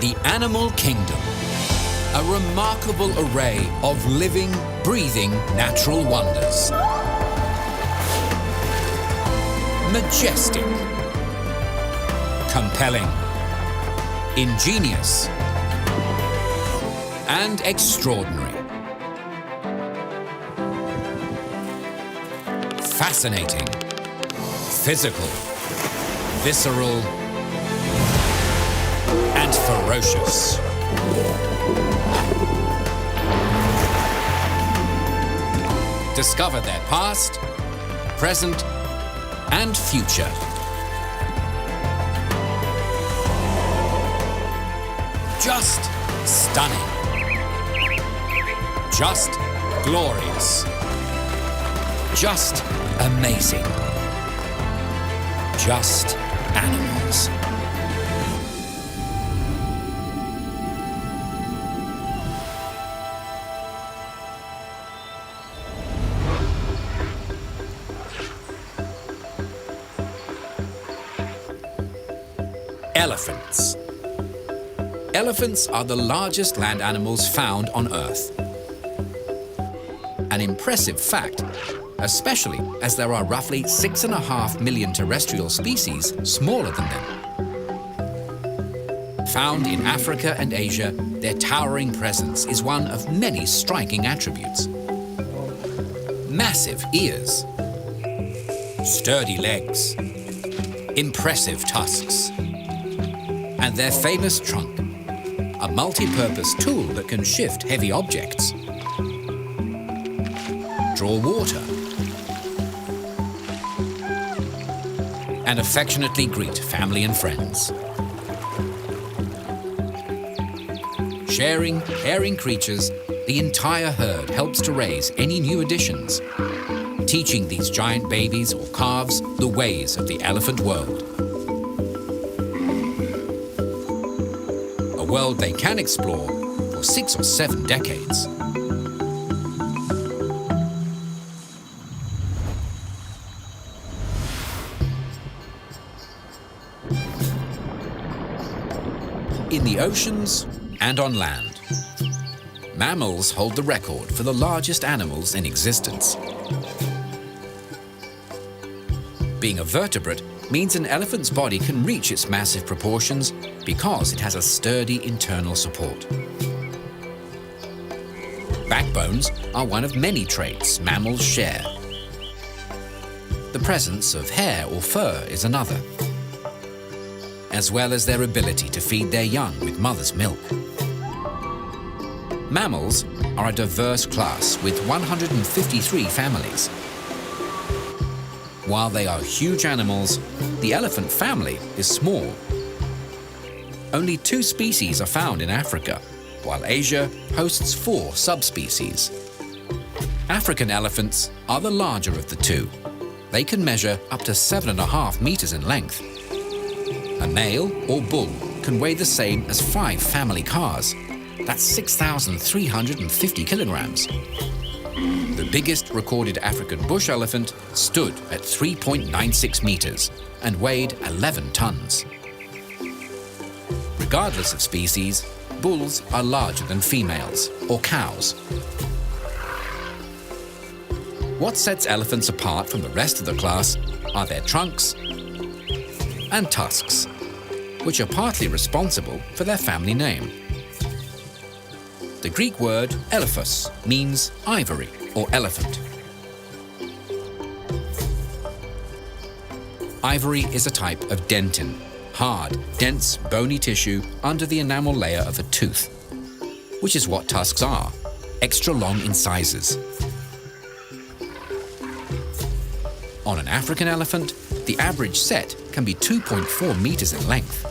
The animal kingdom. A remarkable array of living, breathing natural wonders. Majestic. Compelling. Ingenious. And extraordinary. Fascinating. Physical. Visceral. And ferocious. Discover their past, present, and future. Just stunning. Just glorious. Just amazing. Just animals. Elephants. Elephants are the largest land animals found on Earth. An impressive fact, especially as there are roughly 6.5 million terrestrial species smaller than them. Found in Africa and Asia, their towering presence is one of many striking attributes. Massive ears, sturdy legs, impressive tusks, and their famous trunk, a multi-purpose tool that can shift heavy objects, draw water, and affectionately greet family and friends. Sharing caring creatures, the entire herd helps to raise any new additions, teaching these giant babies or calves the ways of the elephant world. A world they can explore for 6 or 7 decades. In the oceans and on land, mammals hold the record for the largest animals in existence. Being a vertebrate means an elephant's body can reach its massive proportions because it has a sturdy internal support. Backbones are one of many traits mammals share. The presence of hair or fur is another, as well as their ability to feed their young with mother's milk. Mammals are a diverse class with 153 families. While they are huge animals, the elephant family is small. Only 2 species are found in Africa, while Asia hosts 4 subspecies. African elephants are the larger of the 2. They can measure up to 7.5 meters in length. A male or bull can weigh the same as 5 family cars. That's 6,350 kilograms. The biggest recorded African bush elephant stood at 3.96 meters and weighed 11 tons. Regardless of species, bulls are larger than females, or cows. What sets elephants apart from the rest of the class are their trunks and tusks, which are partly responsible for their family name. The Greek word elephos means ivory or elephant. Ivory is a type of dentin, hard, dense, bony tissue under the enamel layer of a tooth, which is what tusks are, extra long incisors. On an African elephant, the average set can be 2.4 meters in length.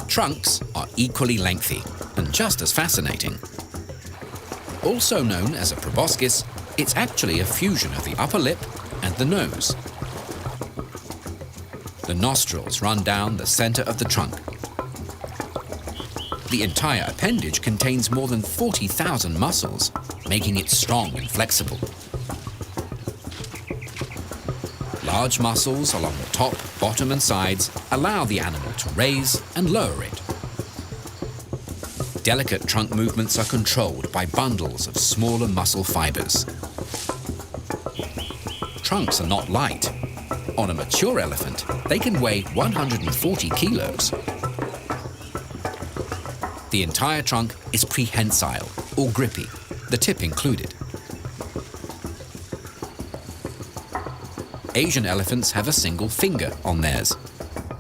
Trunks are equally lengthy and just as fascinating. Also known as a proboscis, it's actually a fusion of the upper lip and the nose. The nostrils run down the center of the trunk. The entire appendage contains more than 40,000 muscles, making it strong and flexible. Large muscles along the top, bottom and sides allow the animal to raise and lower it. Delicate trunk movements are controlled by bundles of smaller muscle fibers. Trunks are not light. On a mature elephant, they can weigh 140 kilos. The entire trunk is prehensile, or grippy, the tip included. Asian elephants have a single finger on theirs,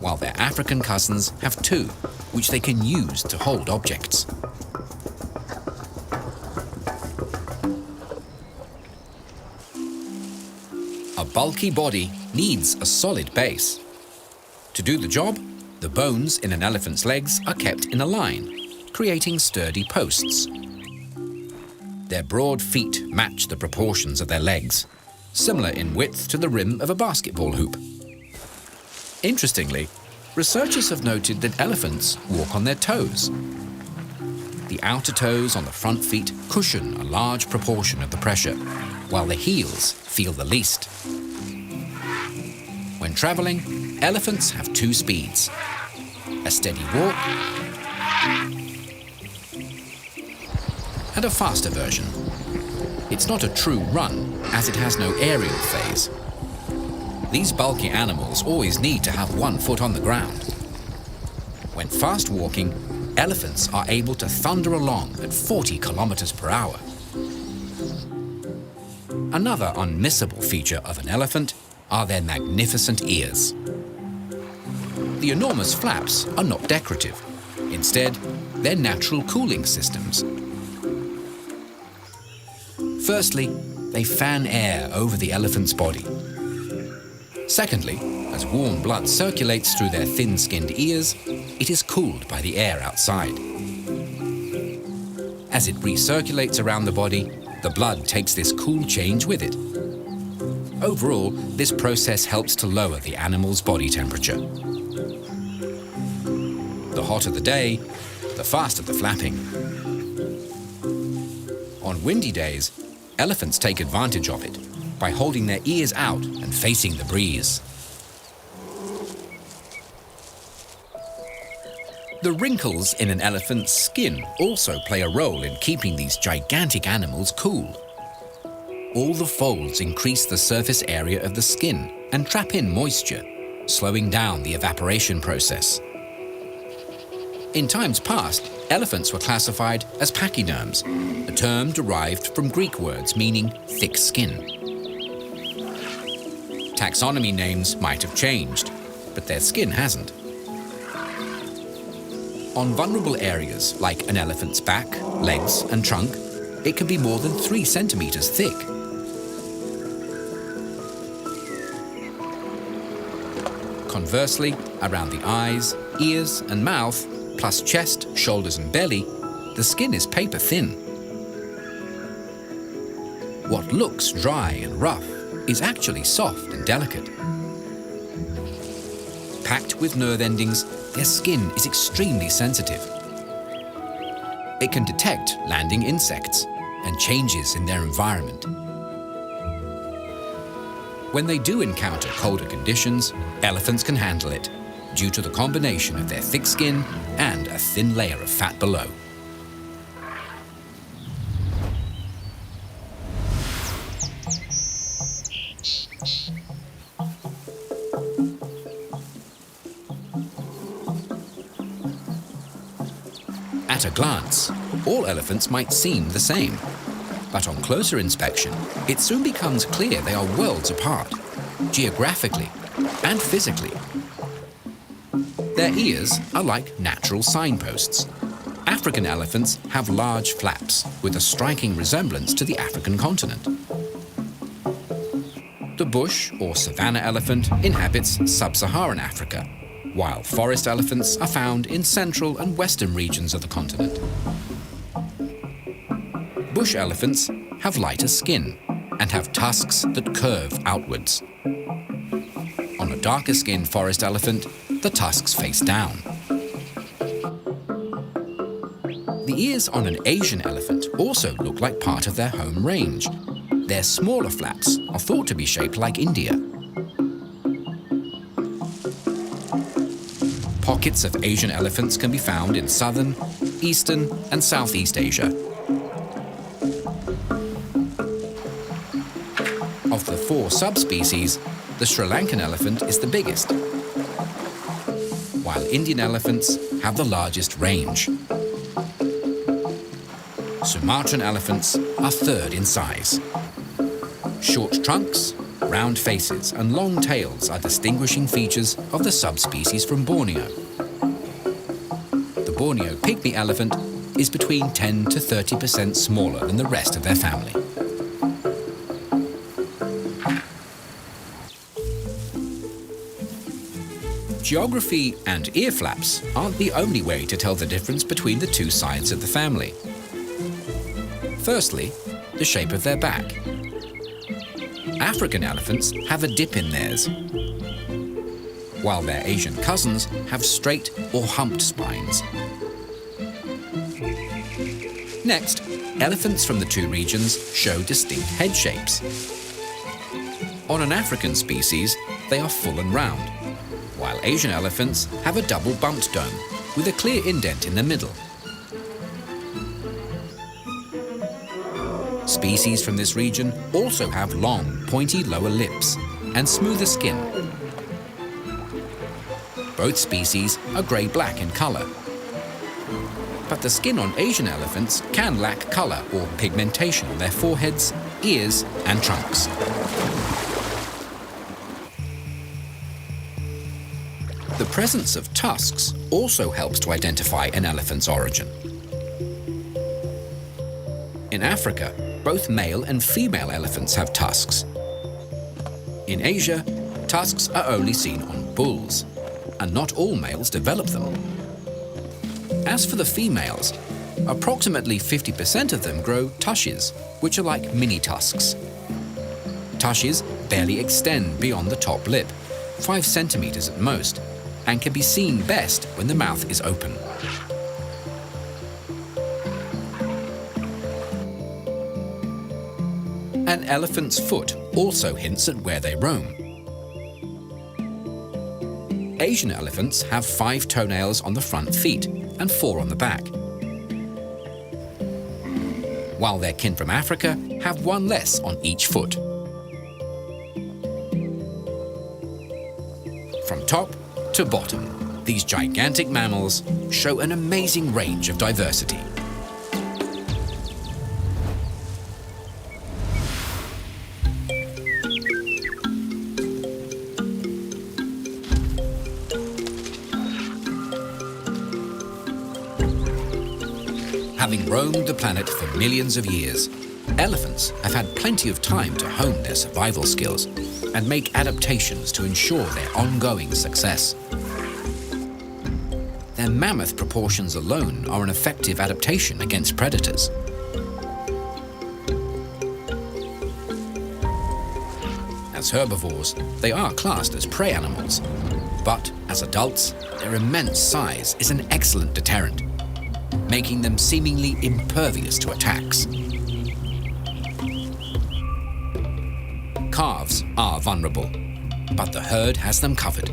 while their African cousins have two, which they can use to hold objects. A bulky body needs a solid base. To do the job, the bones in an elephant's legs are kept in a line, creating sturdy posts. Their broad feet match the proportions of their legs, similar in width to the rim of a basketball hoop. Interestingly, researchers have noted that elephants walk on their toes. The outer toes on the front feet cushion a large proportion of the pressure, while the heels feel the least. When traveling, elephants have two speeds: a steady walk and a faster version. It's not a true run, as it has no aerial phase. These bulky animals always need to have one foot on the ground. When fast walking, elephants are able to thunder along at 40 kilometers per hour. Another unmissable feature of an elephant are their magnificent ears. The enormous flaps are not decorative. Instead, they're natural cooling systems. Firstly, they fan air over the elephant's body. Secondly, as warm blood circulates through their thin-skinned ears, it is cooled by the air outside. As it recirculates around the body, the blood takes this cool change with it. Overall, this process helps to lower the animal's body temperature. The hotter the day, the faster the flapping. On windy days, elephants take advantage of it by holding their ears out and facing the breeze. The wrinkles in an elephant's skin also play a role in keeping these gigantic animals cool. All the folds increase the surface area of the skin and trap in moisture, slowing down the evaporation process. In times past, elephants were classified as pachyderms, a term derived from Greek words meaning thick skin. Taxonomy names might have changed, but their skin hasn't. On vulnerable areas like an elephant's back, legs and trunk, it can be more than 3 centimeters thick. Conversely, around the eyes, ears and mouth, plus chest, shoulders and belly, the skin is paper thin. What looks dry and rough is actually soft and delicate. Packed with nerve endings, their skin is extremely sensitive. It can detect landing insects and changes in their environment. When they do encounter colder conditions, elephants can handle it, due to the combination of their thick skin and a thin layer of fat below. At a glance, all elephants might seem the same, but on closer inspection, it soon becomes clear they are worlds apart, geographically and physically. Their ears are like natural signposts. African elephants have large flaps with a striking resemblance to the African continent. The bush or savanna elephant inhabits sub-Saharan Africa, while forest elephants are found in central and western regions of the continent. Bush elephants have lighter skin and have tusks that curve outwards. On a darker-skinned forest elephant, the tusks face down. The ears on an Asian elephant also look like part of their home range. Their smaller flaps are thought to be shaped like India. Pockets of Asian elephants can be found in southern, eastern, and Southeast Asia. Of the 4 subspecies, the Sri Lankan elephant is the biggest, while Indian elephants have the largest range. Sumatran elephants are third in size. Short trunks, round faces, and long tails are distinguishing features of the subspecies from Borneo. The Borneo pygmy elephant is between 10 to 30% smaller than the rest of their family. Geography and ear flaps aren't the only way to tell the difference between the 2 sides of the family. Firstly, the shape of their back. African elephants have a dip in theirs, while their Asian cousins have straight or humped spines. Next, elephants from the 2 regions show distinct head shapes. On an African species, they are full and round, while Asian elephants have a double bumped dome with a clear indent in the middle. Species from this region also have long, pointy lower lips and smoother skin. Both species are grey-black in colour. But the skin on Asian elephants can lack colour or pigmentation on their foreheads, ears, and trunks. The presence of tusks also helps to identify an elephant's origin. In Africa, both male and female elephants have tusks. In Asia, tusks are only seen on bulls, and not all males develop them. As for the females, approximately 50% of them grow tushes, which are like mini tusks. Tushes barely extend beyond the top lip, 5 centimeters at most, and can be seen best when the mouth is open. An elephant's foot also hints at where they roam. Asian elephants have 5 toenails on the front feet and 4 on the back, while their kin from Africa have 1 less on each foot. From top to bottom, these gigantic mammals show an amazing range of diversity. Having roamed the planet for millions of years, elephants have had plenty of time to hone their survival skills and make adaptations to ensure their ongoing success. Their mammoth proportions alone are an effective adaptation against predators. As herbivores, they are classed as prey animals, but as adults, their immense size is an excellent deterrent, making them seemingly impervious to attacks. Calves are vulnerable, but the herd has them covered.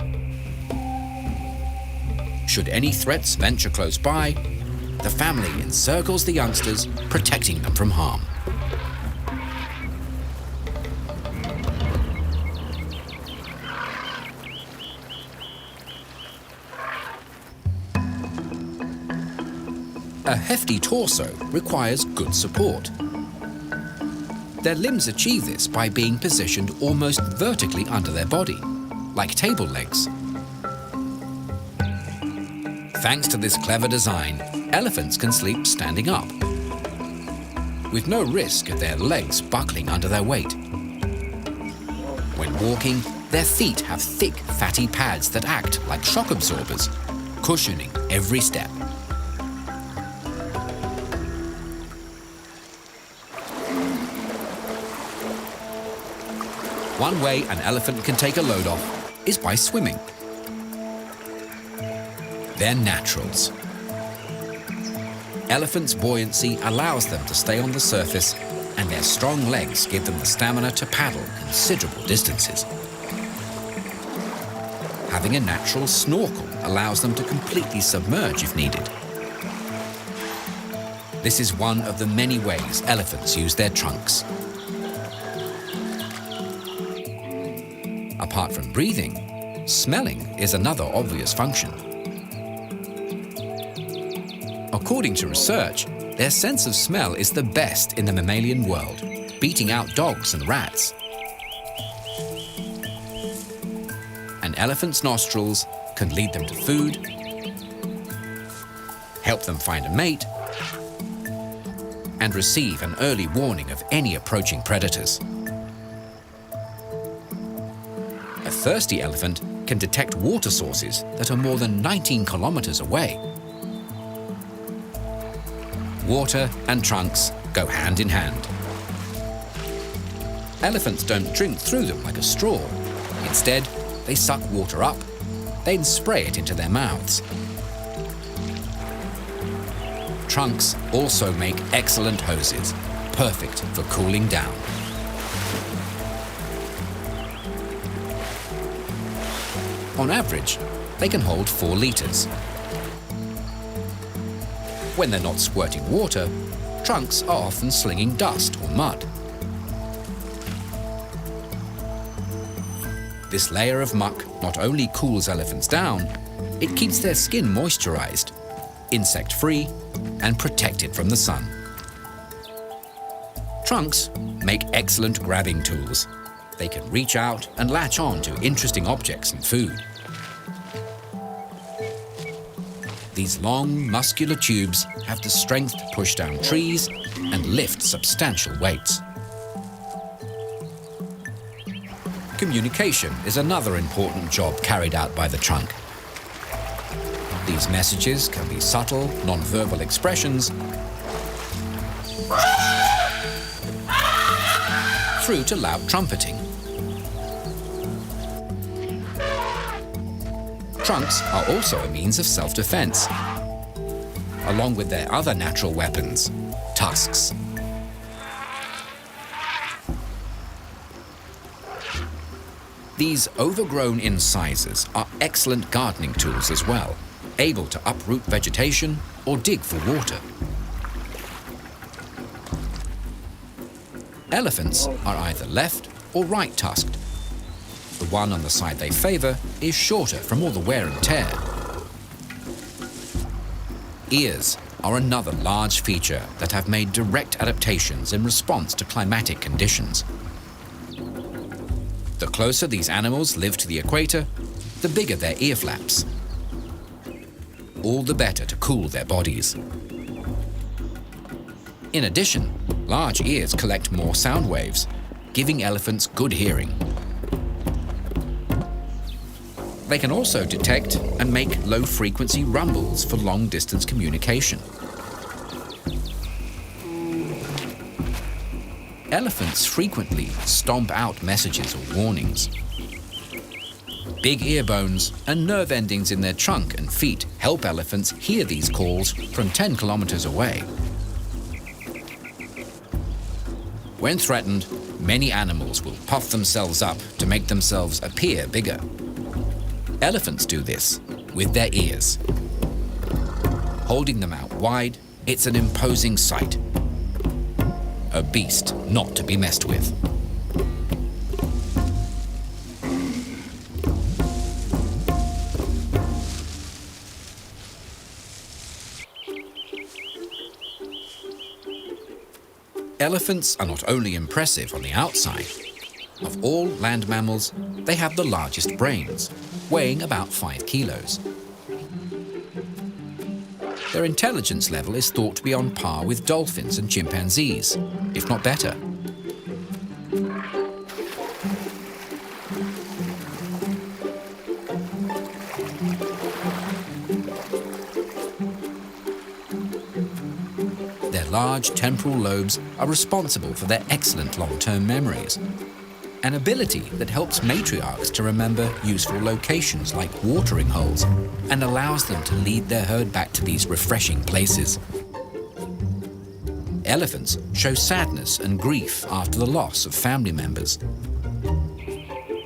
Should any threats venture close by, the family encircles the youngsters, protecting them from harm. A hefty torso requires good support. Their limbs achieve this by being positioned almost vertically under their body, like table legs. Thanks to this clever design, elephants can sleep standing up, with no risk of their legs buckling under their weight. When walking, their feet have thick, fatty pads that act like shock absorbers, cushioning every step. One way an elephant can take a load off is by swimming. They're naturals. Elephants' buoyancy allows them to stay on the surface, and their strong legs give them the stamina to paddle considerable distances. Having a natural snorkel allows them to completely submerge if needed. This is one of the many ways elephants use their trunks. Apart from breathing, smelling is another obvious function. According to research, their sense of smell is the best in the mammalian world, beating out dogs and rats. An elephant's nostrils can lead them to food, help them find a mate, and receive an early warning of any approaching predators. A thirsty elephant can detect water sources that are more than 19 kilometers away. Water and trunks go hand in hand. Elephants don't drink through them like a straw. Instead, they suck water up, then spray it into their mouths. Trunks also make excellent hoses, perfect for cooling down. On average, they can hold 4 liters. When they're not squirting water, trunks are often slinging dust or mud. This layer of muck not only cools elephants down, it keeps their skin moisturized, insect-free, and protected from the sun. Trunks make excellent grabbing tools. They can reach out and latch on to interesting objects and food. These long, muscular tubes have the strength to push down trees and lift substantial weights. Communication is another important job carried out by the trunk. These messages can be subtle, non-verbal expressions through to loud trumpeting. Trunks are also a means of self-defense, along with their other natural weapons, tusks. These overgrown incisors are excellent gardening tools as well, able to uproot vegetation or dig for water. Elephants are either left or right tusked. The one on the side they favor is shorter from all the wear and tear. Ears are another large feature that have made direct adaptations in response to climatic conditions. The closer these animals live to the equator, the bigger their ear flaps. All the better to cool their bodies. In addition, large ears collect more sound waves, giving elephants good hearing. They can also detect and make low-frequency rumbles for long-distance communication. Elephants frequently stomp out messages or warnings. Big ear bones and nerve endings in their trunk and feet help elephants hear these calls from 10 kilometers away. When threatened, many animals will puff themselves up to make themselves appear bigger. Elephants do this with their ears. Holding them out wide, it's an imposing sight. A beast not to be messed with. Elephants are not only impressive on the outside. Of all land mammals, they have the largest brains, weighing about 5 kilos. Their intelligence level is thought to be on par with dolphins and chimpanzees, if not better. Their large temporal lobes are responsible for their excellent long-term memories, an ability that helps matriarchs to remember useful locations like watering holes and allows them to lead their herd back to these refreshing places. Elephants show sadness and grief after the loss of family members.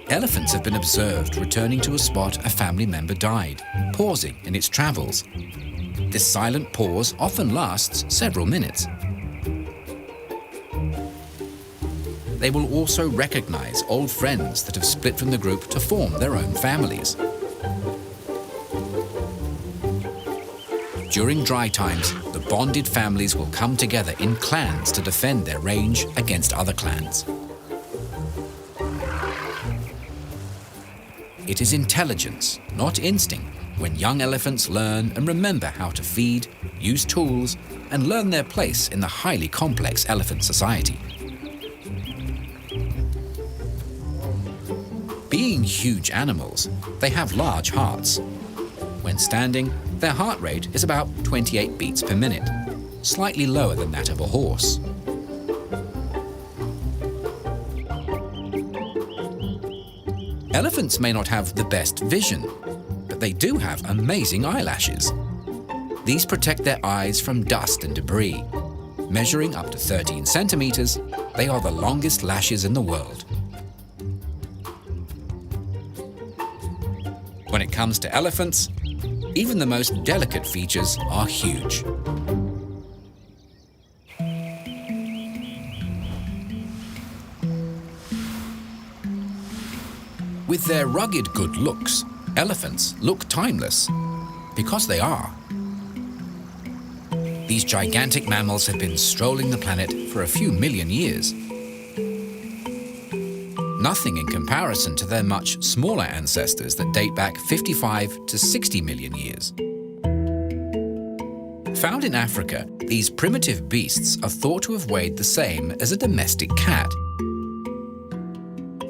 Elephants have been observed returning to a spot a family member died, pausing in its travels. This silent pause often lasts several minutes. They will also recognize old friends that have split from the group to form their own families. During dry times, the bonded families will come together in clans to defend their range against other clans. It is intelligence, not instinct, when young elephants learn and remember how to feed, use tools, and learn their place in the highly complex elephant society. Being huge animals, they have large hearts. When standing, their heart rate is about 28 beats per minute, slightly lower than that of a horse. Elephants may not have the best vision, but they do have amazing eyelashes. These protect their eyes from dust and debris. Measuring up to 13 centimeters, they are the longest lashes in the world. When it comes to elephants, even the most delicate features are huge. With their rugged good looks, elephants look timeless, because they are. These gigantic mammals have been strolling the planet for a few million years. Nothing in comparison to their much smaller ancestors that date back 55 to 60 million years. Found in Africa, these primitive beasts are thought to have weighed the same as a domestic cat.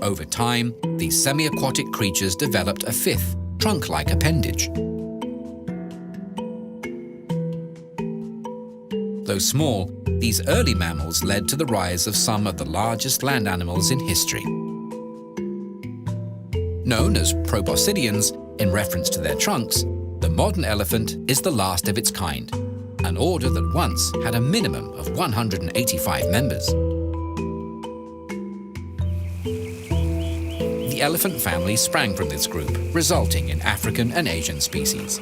Over time, these semi-aquatic creatures developed a fifth, trunk-like appendage. Though small, these early mammals led to the rise of some of the largest land animals in history. Known as proboscideans, in reference to their trunks, the modern elephant is the last of its kind, an order that once had a minimum of 185 members. The elephant family sprang from this group, resulting in African and Asian species.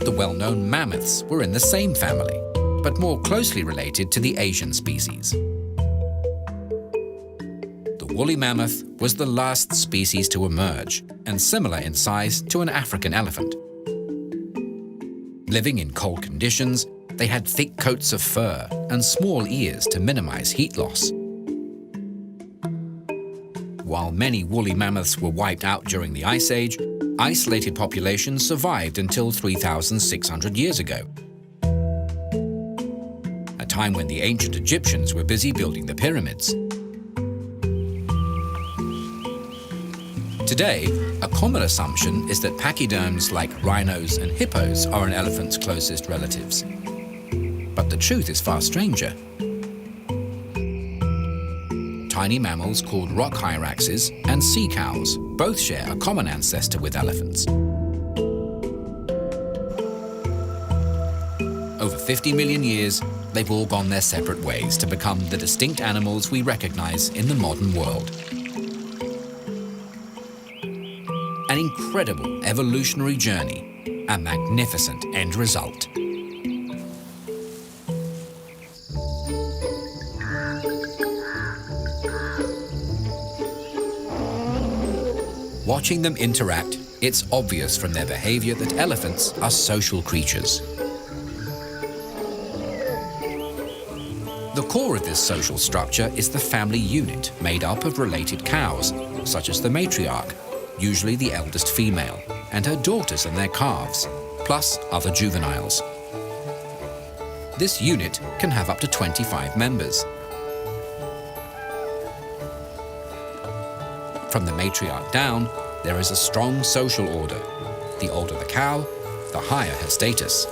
The well-known mammoths were in the same family, but more closely related to the Asian species. The woolly mammoth was the last species to emerge, and similar in size to an African elephant. Living in cold conditions, they had thick coats of fur and small ears to minimize heat loss. While many woolly mammoths were wiped out during the Ice Age, isolated populations survived until 3,600 years ago, a time when the ancient Egyptians were busy building the pyramids. Today, a common assumption is that pachyderms like rhinos and hippos are an elephant's closest relatives. But the truth is far stranger. Tiny mammals called rock hyraxes and sea cows both share a common ancestor with elephants. Over 50 million years, they've all gone their separate ways to become the distinct animals we recognize in the modern world. An incredible evolutionary journey, a magnificent end result. Watching them interact, it's obvious from their behavior that elephants are social creatures. The core of this social structure is the family unit made up of related cows, such as the matriarch, usually the eldest female, and her daughters and their calves, plus other juveniles. This unit can have up to 25 members. From the matriarch down, there is a strong social order. The older the cow, the higher her status.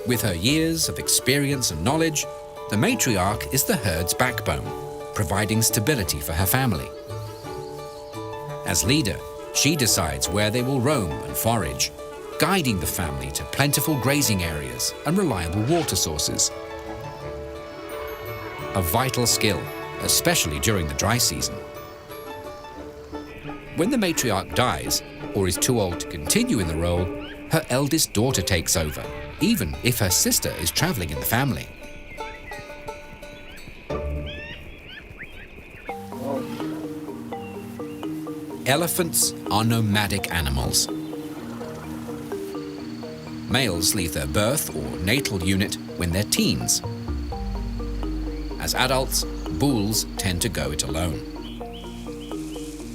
With her years of experience and knowledge, the matriarch is the herd's backbone, providing stability for her family. As leader, she decides where they will roam and forage, guiding the family to plentiful grazing areas and reliable water sources. A vital skill, especially during the dry season. When the matriarch dies or is too old to continue in the role, her eldest daughter takes over, even if her sister is traveling in the family. Elephants are nomadic animals. Males leave their birth or natal unit when they're teens. As adults, bulls tend to go it alone.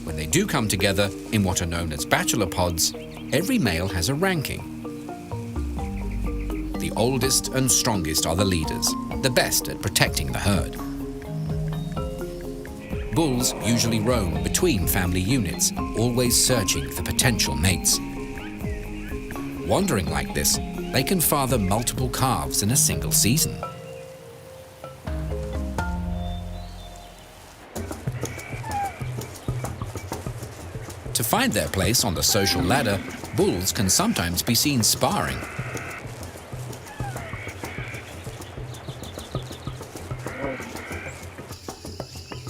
When they do come together in what are known as bachelor pods, every male has a ranking. The oldest and strongest are the leaders, the best at protecting the herd. Bulls usually roam between family units, always searching for potential mates. Wandering like this, they can father multiple calves in a single season. To find their place on the social ladder, bulls can sometimes be seen sparring.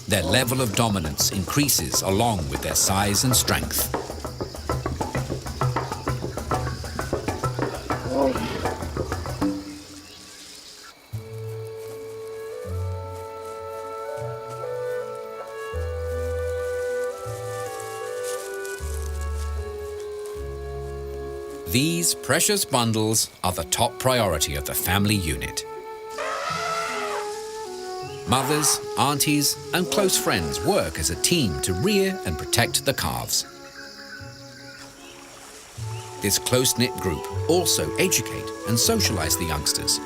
Their level of dominance increases along with their size and strength. These precious bundles are the top priority of the family unit. Mothers, aunties, and close friends work as a team to rear and protect the calves. This close-knit group also educate and socialize the youngsters.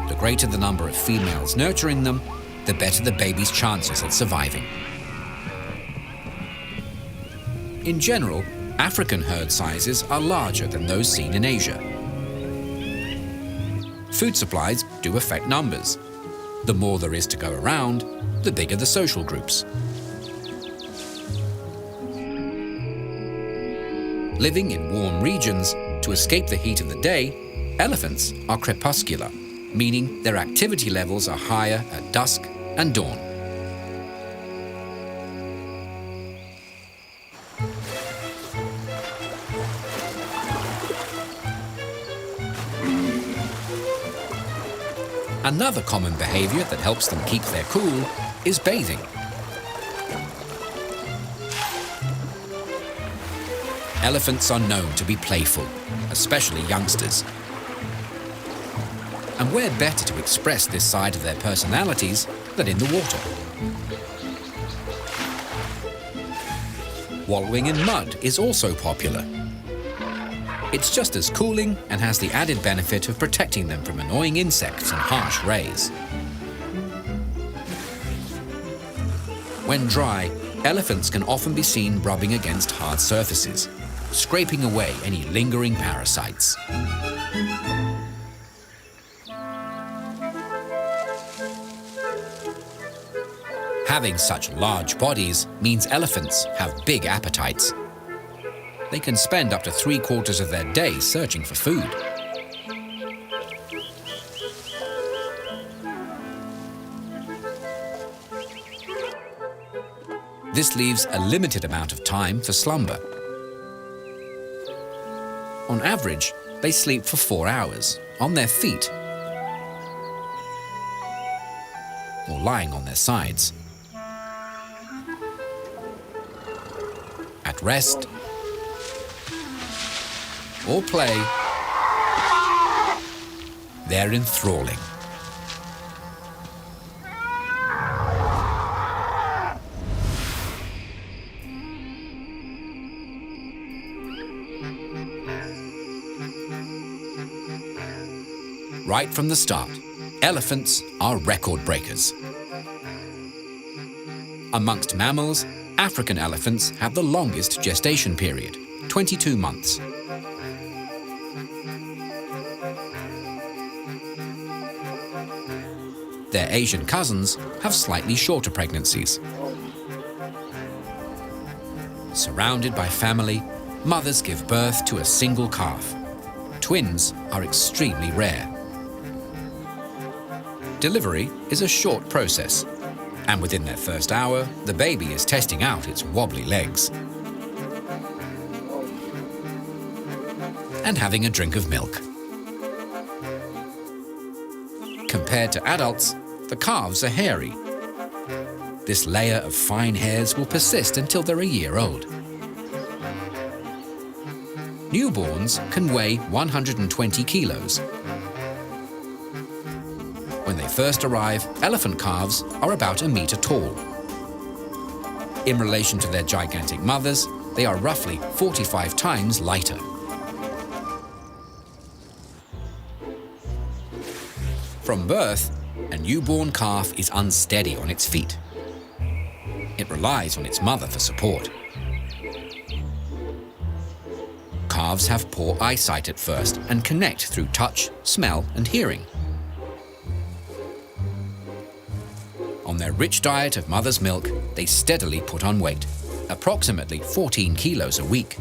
The greater the number of females nurturing them, the better the baby's chances at surviving. In general, African herd sizes are larger than those seen in Asia. Food supplies do affect numbers. The more there is to go around, the bigger the social groups. Living in warm regions, to escape the heat of the day, elephants are crepuscular, meaning their activity levels are higher at dusk and dawn. Another common behavior that helps them keep their cool is bathing. Elephants are known to be playful, especially youngsters. And where better to express this side of their personalities than in the water? Wallowing in mud is also popular. It's just as cooling and has the added benefit of protecting them from annoying insects and harsh rays. When dry, elephants can often be seen rubbing against hard surfaces, scraping away any lingering parasites. Having such large bodies means elephants have big appetites. They can spend up to 3/4 of their day searching for food. This leaves a limited amount of time for slumber. On average, they sleep for 4 hours, on their feet, or lying on their sides. At rest, or play, they're enthralling. Right from the start, elephants are record breakers. Amongst mammals, African elephants have the longest gestation period, 22 months. Their Asian cousins have slightly shorter pregnancies. Surrounded by family, mothers give birth to a single calf. Twins are extremely rare. Delivery is a short process, and within their first hour, the baby is testing out its wobbly legs and having a drink of milk. Compared to adults, the calves are hairy. This layer of fine hairs will persist until they're a year old. Newborns can weigh 120 kilos. When they first arrive, elephant calves are about a meter tall. In relation to their gigantic mothers, they are roughly 45 times lighter. From birth, a newborn calf is unsteady on its feet. It relies on its mother for support. Calves have poor eyesight at first and connect through touch, smell, and hearing. On their rich diet of mother's milk, they steadily put on weight, approximately 14 kilos a week.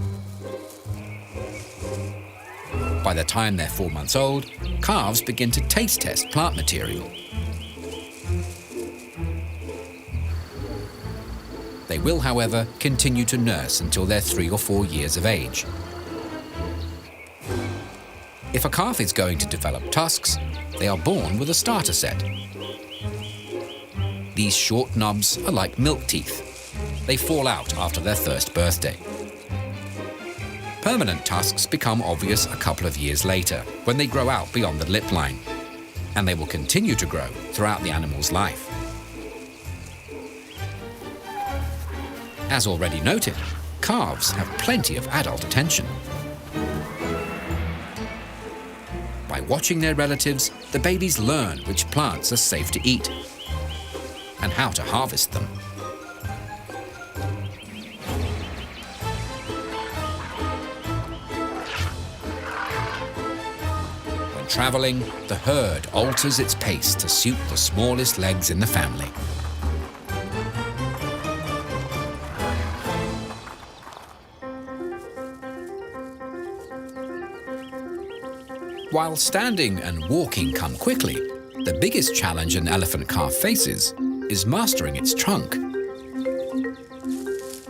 By the time they're 4 months old, calves begin to taste test plant material. They will, however, continue to nurse until they're 3 or 4 years of age. If a calf is going to develop tusks, they are born with a starter set. These short knobs are like milk teeth. They fall out after their first birthday. Permanent tusks become obvious a couple of years later, when they grow out beyond the lip line, and they will continue to grow throughout the animal's life. As already noted, calves have plenty of adult attention. By watching their relatives, the babies learn which plants are safe to eat and how to harvest them. When traveling, the herd alters its pace to suit the smallest legs in the family. While standing and walking come quickly, the biggest challenge an elephant calf faces is mastering its trunk.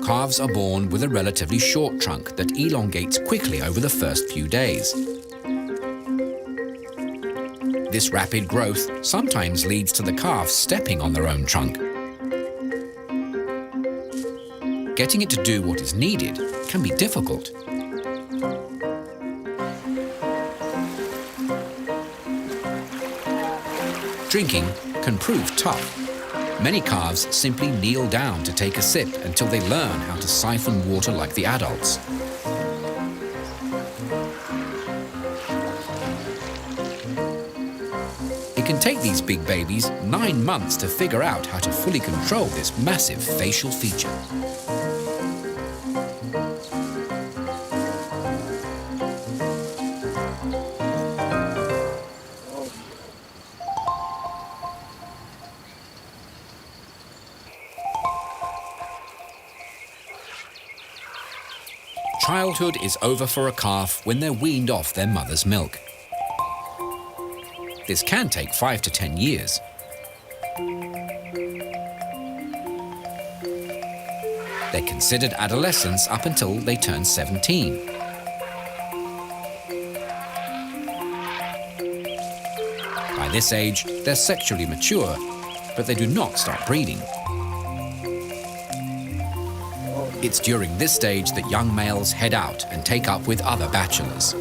Calves are born with a relatively short trunk that elongates quickly over the first few days. This rapid growth sometimes leads to the calf stepping on their own trunk. Getting it to do what is needed can be difficult. Drinking can prove tough. Many calves simply kneel down to take a sip until they learn how to siphon water like the adults. It can take these big babies 9 months to figure out how to fully control this massive facial feature. Childhood is over for a calf when they're weaned off their mother's milk. This can take 5 to 10 years. They're considered adolescents up until they turn 17. By this age, they're sexually mature, but they do not start breeding. It's during this stage that young males head out and take up with other bachelors.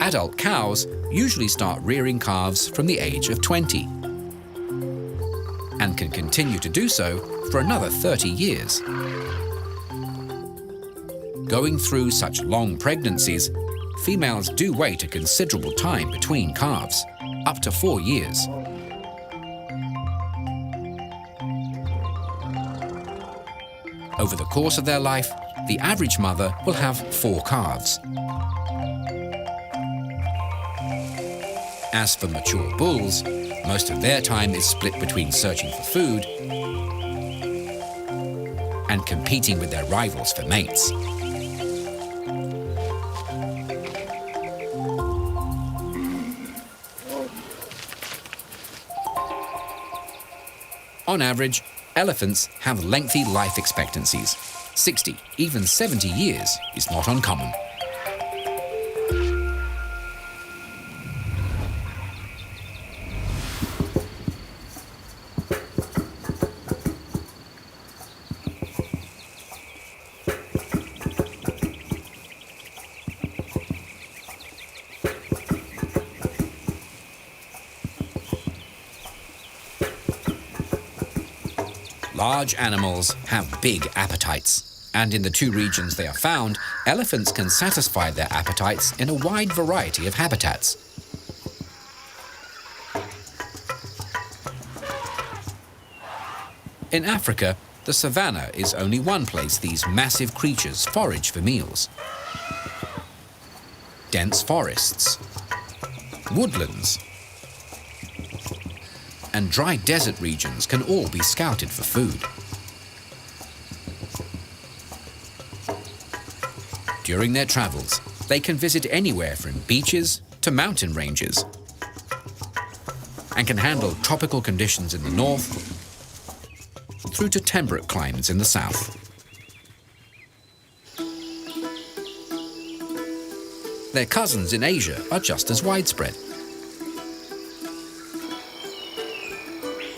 Adult cows usually start rearing calves from the age of 20 and can continue to do so for another 30 years. Going through such long pregnancies, females do wait a considerable time between calves, up to 4 years. Over the course of their life, the average mother will have 4 calves. As for mature bulls, most of their time is split between searching for food and competing with their rivals for mates. On average, elephants have lengthy life expectancies. 60, even 70 years is not uncommon. Large animals have big appetites, and in the two regions they are found, elephants can satisfy their appetites in a wide variety of habitats. In Africa, the savanna is only one place these massive creatures forage for meals. Dense forests, woodlands, and dry desert regions can all be scouted for food. During their travels, they can visit anywhere from beaches to mountain ranges and can handle tropical conditions in the north through to temperate climates in the south. Their cousins in Asia are just as widespread.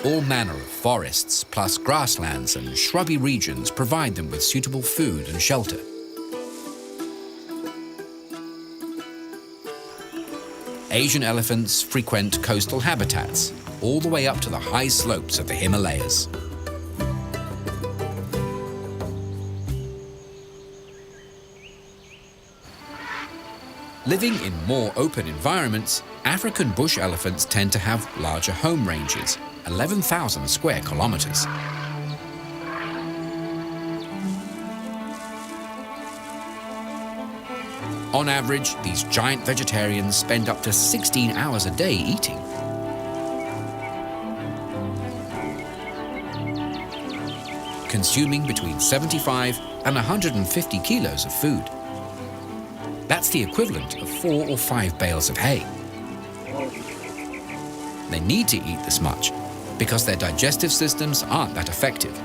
All manner of forests, plus grasslands and shrubby regions provide them with suitable food and shelter. Asian elephants frequent coastal habitats, all the way up to the high slopes of the Himalayas. Living in more open environments, African bush elephants tend to have larger home ranges, 11,000 square kilometers. On average, these giant vegetarians spend up to 16 hours a day eating. Consuming between 75 and 150 kilos of food. That's the equivalent of 4 or 5 bales of hay. They need to eat this much because their digestive systems aren't that effective.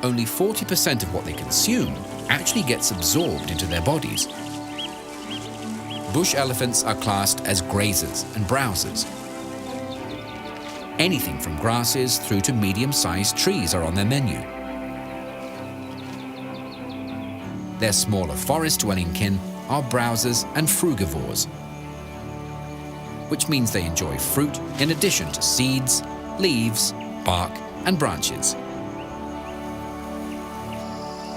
Only 40% of what they consume actually gets absorbed into their bodies. Bush elephants are classed as grazers and browsers. Anything from grasses through to medium-sized trees are on their menu. Their smaller forest-dwelling kin are browsers and frugivores, which means they enjoy fruit in addition to seeds, leaves, bark, and branches.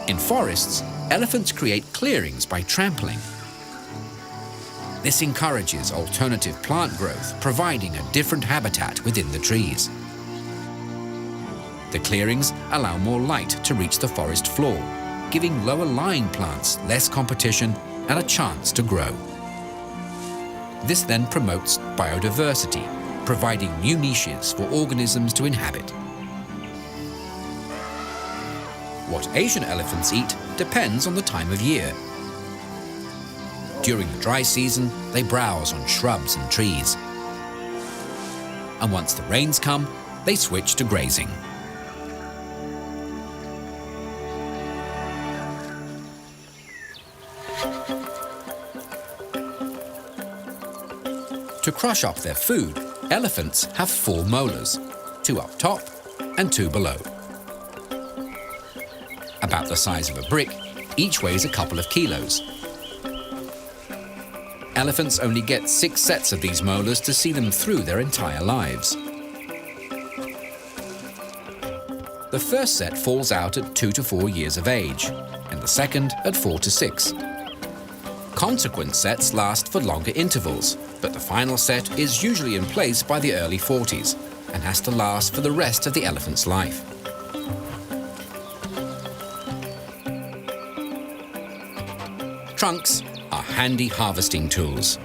In forests, elephants create clearings by trampling. This encourages alternative plant growth, providing a different habitat within the trees. The clearings allow more light to reach the forest floor, giving lower-lying plants less competition and a chance to grow. This then promotes biodiversity, providing new niches for organisms to inhabit. What Asian elephants eat depends on the time of year. During the dry season, they browse on shrubs and trees. And once the rains come, they switch to grazing. To crush up their food, elephants have 4 molars, 2 up top and 2 below. About the size of a brick, each weighs a couple of kilos. Elephants only get 6 sets of these molars to see them through their entire lives. The first set falls out at 2 to 4 years of age, and the second at 4 to 6. Consequent sets last for longer intervals, but the final set is usually in place by the early 40s and has to last for the rest of the elephant's life. Trunks are handy harvesting tools.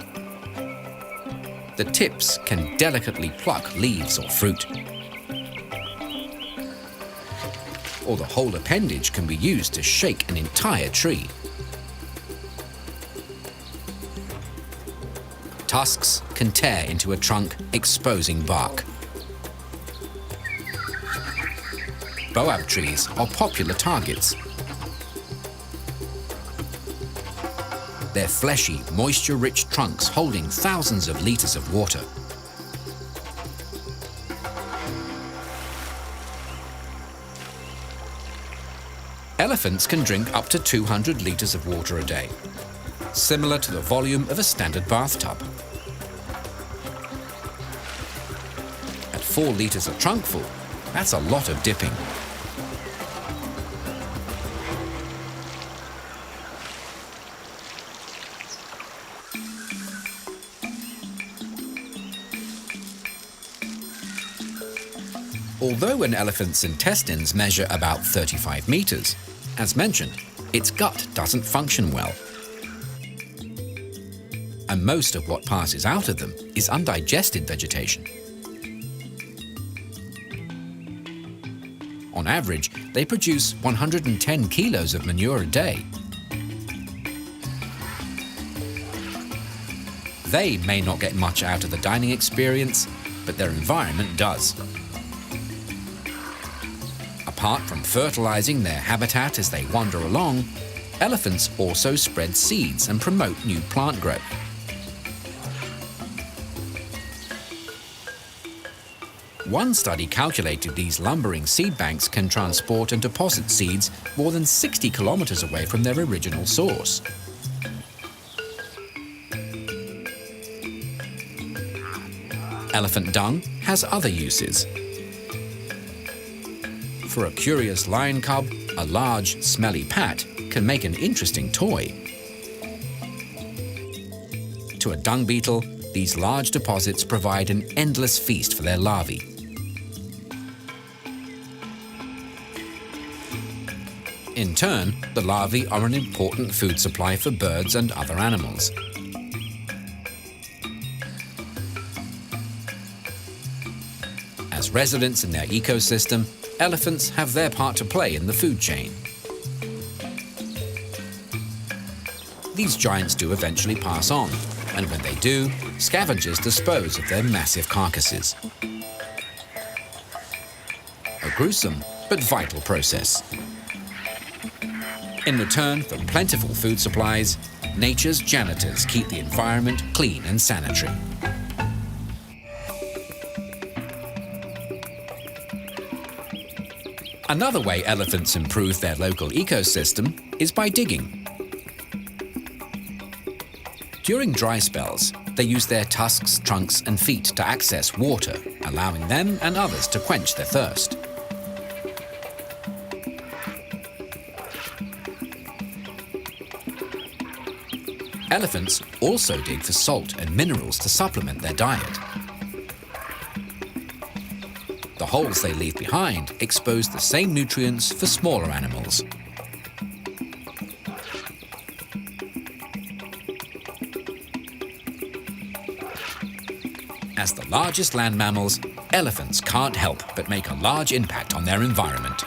The tips can delicately pluck leaves or fruit. or the whole appendage can be used to shake an entire tree. Tusks can tear into a trunk, exposing bark. Boab trees are popular targets. Their fleshy, moisture-rich trunks holding thousands of liters of water. Elephants can drink up to 200 liters of water a day, similar to the volume of a standard bathtub. At 4 liters a trunkful, that's a lot of dipping. Although an elephant's intestines measure about 35 meters, as mentioned, its gut doesn't function well. And most of what passes out of them is undigested vegetation. On average, they produce 110 kilos of manure a day. They may not get much out of the dining experience, but their environment does. Apart from fertilizing their habitat as they wander along, elephants also spread seeds and promote new plant growth. One study calculated these lumbering seed banks can transport and deposit seeds more than 60 kilometers away from their original source. Elephant dung has other uses. For a curious lion cub, a large, smelly pat can make an interesting toy. To a dung beetle, these large deposits provide an endless feast for their larvae. In turn, the larvae are an important food supply for birds and other animals. As residents in their ecosystem, elephants have their part to play in the food chain. These giants do eventually pass on, and when they do, scavengers dispose of their massive carcasses. A gruesome but vital process. In return for plentiful food supplies, nature's janitors keep the environment clean and sanitary. Another way elephants improve their local ecosystem is by digging. During dry spells, they use their tusks, trunks, and feet to access water, allowing them and others to quench their thirst. Elephants also dig for salt and minerals to supplement their diet. The holes they leave behind expose the same nutrients for smaller animals. As the largest land mammals, elephants can't help but make a large impact on their environment.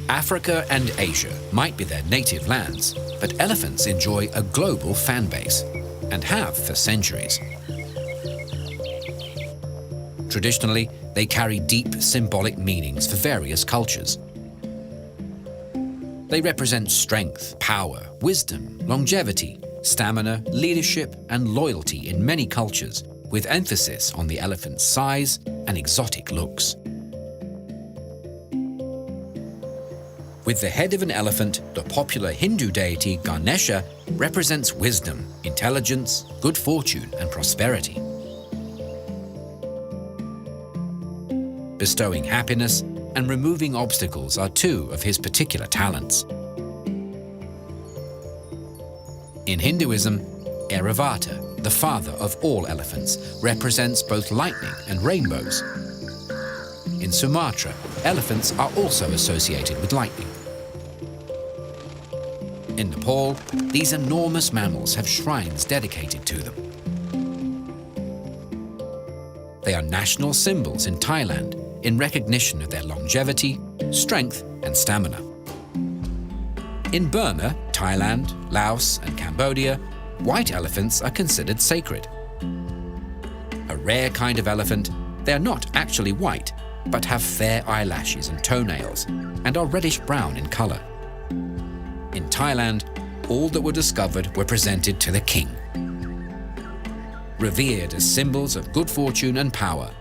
Africa and Asia might be their native lands, but elephants enjoy a global fan base, and have for centuries. Traditionally, they carry deep symbolic meanings for various cultures. They represent strength, power, wisdom, longevity, stamina, leadership, and loyalty in many cultures, with emphasis on the elephant's size and exotic looks. With the head of an elephant, the popular Hindu deity Ganesha represents wisdom, intelligence, good fortune, and prosperity. Bestowing happiness and removing obstacles are two of his particular talents. In Hinduism, Airavata, the father of all elephants, represents both lightning and rainbows. In Sumatra, elephants are also associated with lightning. In Nepal, these enormous mammals have shrines dedicated to them. They are national symbols in Thailand in recognition of their longevity, strength, and stamina. In Burma, Thailand, Laos, and Cambodia, white elephants are considered sacred. A rare kind of elephant, they are not actually white, but have fair eyelashes and toenails, and are reddish-brown in color. In Thailand, all that were discovered were presented to the king. Revered as symbols of good fortune and power,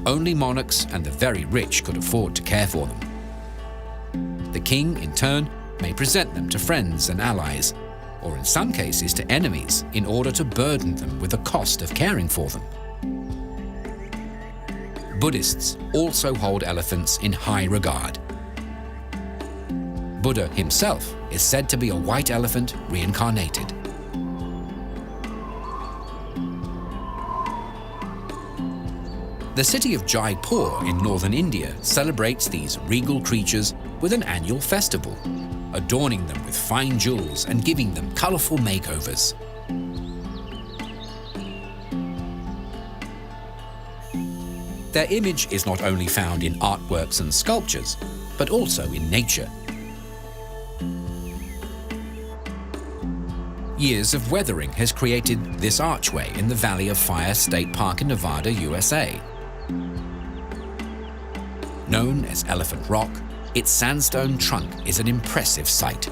only monarchs and the very rich could afford to care for them. The king, in turn, may present them to friends and allies, or in some cases to enemies, in order to burden them with the cost of caring for them. Buddhists also hold elephants in high regard. Buddha himself is said to be a white elephant reincarnated. The city of Jaipur in northern India celebrates these regal creatures with an annual festival, adorning them with fine jewels and giving them colorful makeovers. Their image is not only found in artworks and sculptures, but also in nature. Years of weathering has created this archway in the Valley of Fire State Park in Nevada, USA. Known as Elephant Rock, its sandstone trunk is an impressive sight.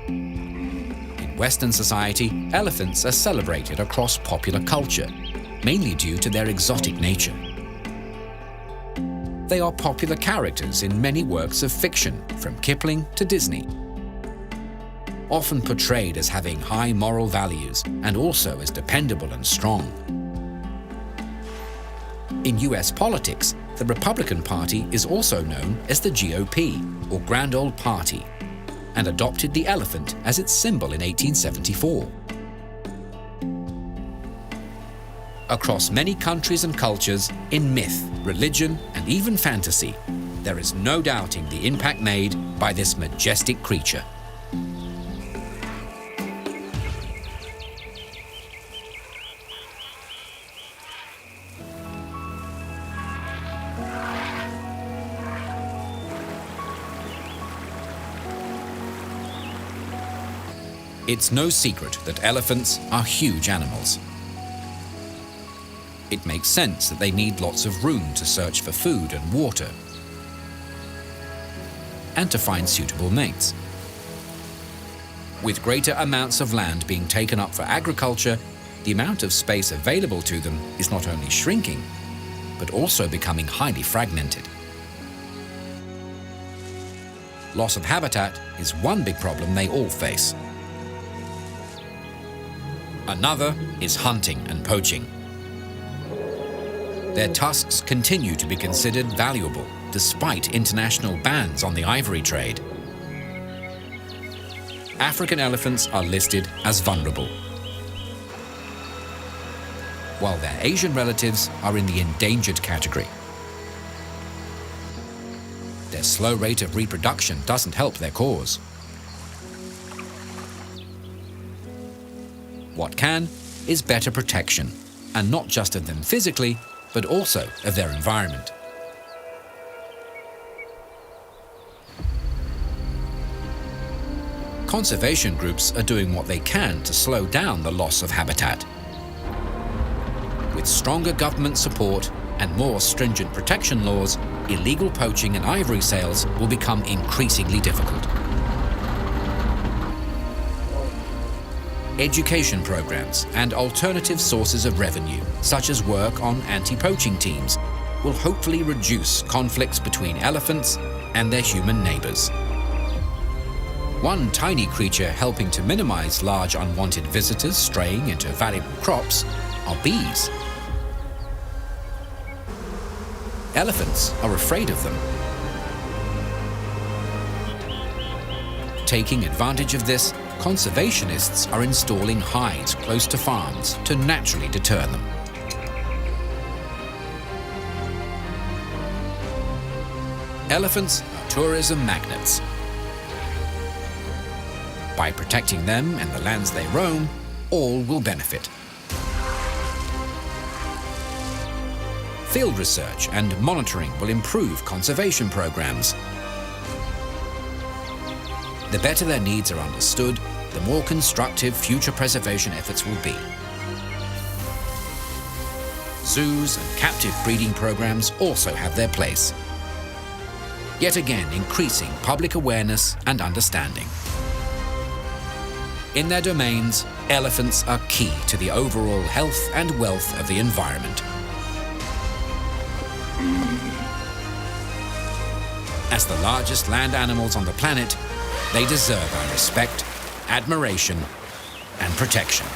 In Western society, elephants are celebrated across popular culture, mainly due to their exotic nature. They are popular characters in many works of fiction, from Kipling to Disney. Often portrayed as having high moral values and also as dependable and strong. In US politics, the Republican Party is also known as the GOP, or Grand Old Party, and adopted the elephant as its symbol in 1874. Across many countries and cultures, in myth, religion, and even fantasy, there is no doubting the impact made by this majestic creature. It's no secret that elephants are huge animals. It makes sense that they need lots of room to search for food and water, and to find suitable mates. With greater amounts of land being taken up for agriculture, the amount of space available to them is not only shrinking, but also becoming highly fragmented. Loss of habitat is one big problem they all face. Another is hunting and poaching. Their tusks continue to be considered valuable despite international bans on the ivory trade. African elephants are listed as vulnerable, while their Asian relatives are in the endangered category. Their slow rate of reproduction doesn't help their cause. What can is better protection, and not just of them physically, but also of their environment. Conservation groups are doing what they can to slow down the loss of habitat. With stronger government support and more stringent protection laws, illegal poaching and ivory sales will become increasingly difficult. Education programs and alternative sources of revenue, such as work on anti-poaching teams, will hopefully reduce conflicts between elephants and their human neighbors. One tiny creature helping to minimize large unwanted visitors straying into valuable crops are bees. Elephants are afraid of them. Taking advantage of this, conservationists are installing hides close to farms to naturally deter them. Elephants are tourism magnets. By protecting them and the lands they roam, all will benefit. Field research and monitoring will improve conservation programs. The better their needs are understood, the more constructive future preservation efforts will be. Zoos and captive breeding programs also have their place, yet again increasing public awareness and understanding. In their domains, elephants are key to the overall health and wealth of the environment. As the largest land animals on the planet, they deserve our respect, admiration, and protection.